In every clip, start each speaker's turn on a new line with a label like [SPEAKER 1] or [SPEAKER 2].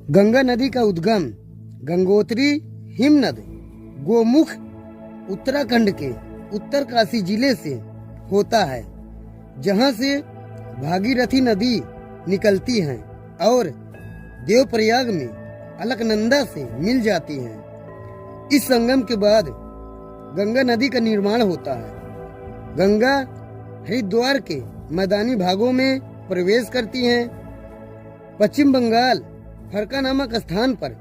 [SPEAKER 1] गंगा नदी का उद्गम गंगोत्री हिमनद गोमुख उत्तराखंड के उत्तरकाशी जिले से होता है, जहां से भागीरथी नदी निकलती है और देवप्रयाग में अलकनंदा से मिल जाती है। इस संगम के बाद गंगा नदी का निर्माण होता है। गंगा हरिद्वार के मैदानी भागों में प्रवेश करती है। पश्चिम बंगाल फरका नामक स्थान पर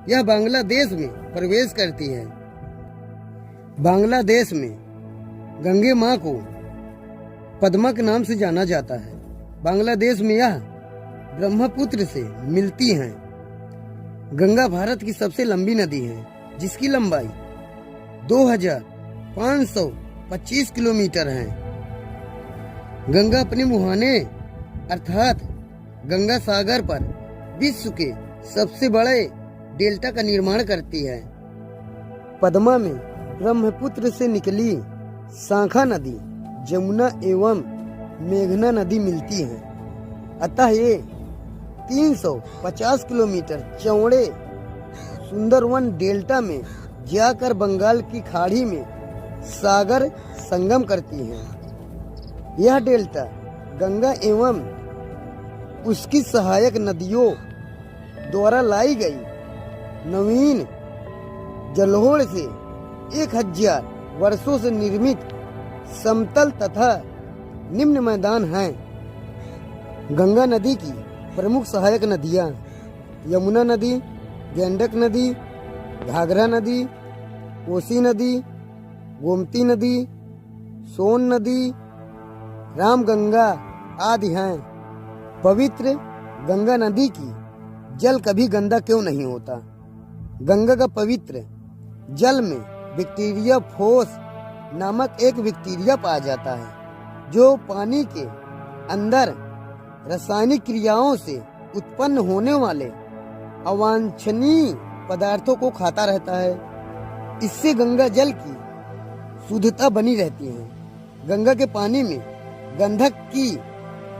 [SPEAKER 1] यह बांग्लादेश में प्रवेश करती है। बांग्लादेश में गंगे माँ को पद्मा के नाम से जाना जाता है। बांग्लादेश में यह ब्रह्मपुत्र से मिलती हैं। गंगा भारत की सबसे लंबी नदी है, जिसकी लंबाई 2525 किलोमीटर है। गंगा अपने मुहाने अर्थात गंगा सागर पर विश्व के सबसे बड़े डेल्टा का निर्माण करती है। पद्मा में ब्रह्मपुत्र से निकली शाखा नदी जमुना एवं मेघना नदी मिलती है। अतः ये 350 किलोमीटर चौड़े सुंदरवन डेल्टा में जाकर बंगाल की खाड़ी में सागर संगम करती है। यह डेल्टा गंगा एवं उसकी सहायक नदियों द्वारा लाई गई नवीन जलोढ़ से 1000 वर्षों से निर्मित समतल तथा निम्न मैदान हैं। गंगा नदी की प्रमुख सहायक नदियां यमुना नदी, गंडक नदी, घाघरा नदी, कोसी नदी, गोमती नदी, सोन नदी, रामगंगा आदि हैं। पवित्र गंगा नदी की जल कभी गंदा क्यों नहीं होता? गंगा का पवित्र जल में बैक्टीरिया फोस नामक एक बैक्टीरिया पाया जाता है, जो पानी के अंदर रासायनिक क्रियाओं से उत्पन्न होने वाले अवांछनीय पदार्थों को खाता रहता है। इससे गंगा जल की शुद्धता बनी रहती है। गंगा के पानी में गंधक की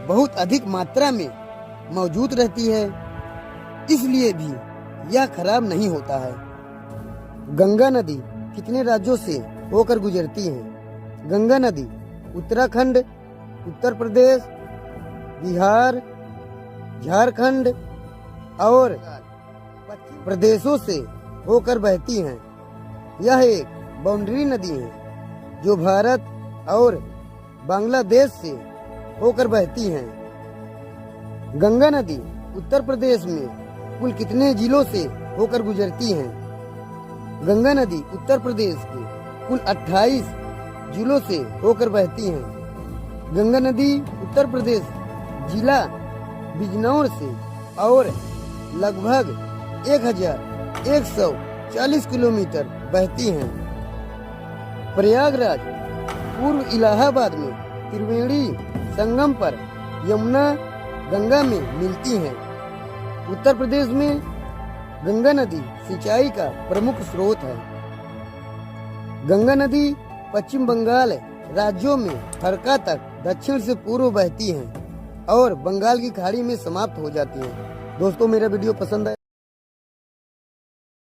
[SPEAKER 1] बहुत अधिक मात्रा में मौजूद रहती है, इसलिए भी यह खराब नहीं होता है। गंगा नदी कितने राज्यों से होकर गुजरती है? गंगा नदी उत्तराखंड, उत्तर प्रदेश, बिहार, झारखंड और प्रदेशों से होकर बहती हैं। यह एक बाउंड्री नदी है जो भारत और बांग्लादेश से होकर बहती हैं। गंगा नदी उत्तर प्रदेश में कुल कितने जिलों से होकर गुजरती हैं? गंगा नदी उत्तर प्रदेश के कुल 28 जिलों से होकर बहती हैं। गंगा नदी उत्तर प्रदेश जिला बिजनौर से और लगभग 1140 किलोमीटर बहती हैं। प्रयागराज पूर्व इलाहाबाद में त्रिवेणी संगम पर यमुना गंगा में मिलती हैं। उत्तर प्रदेश में गंगा नदी सिंचाई का प्रमुख स्रोत है। गंगा नदी पश्चिम बंगाल राज्यों में फरका तक दक्षिण से पूर्व बहती है और बंगाल की खाड़ी में समाप्त हो जाती है। दोस्तों, मेरा वीडियो पसंद आया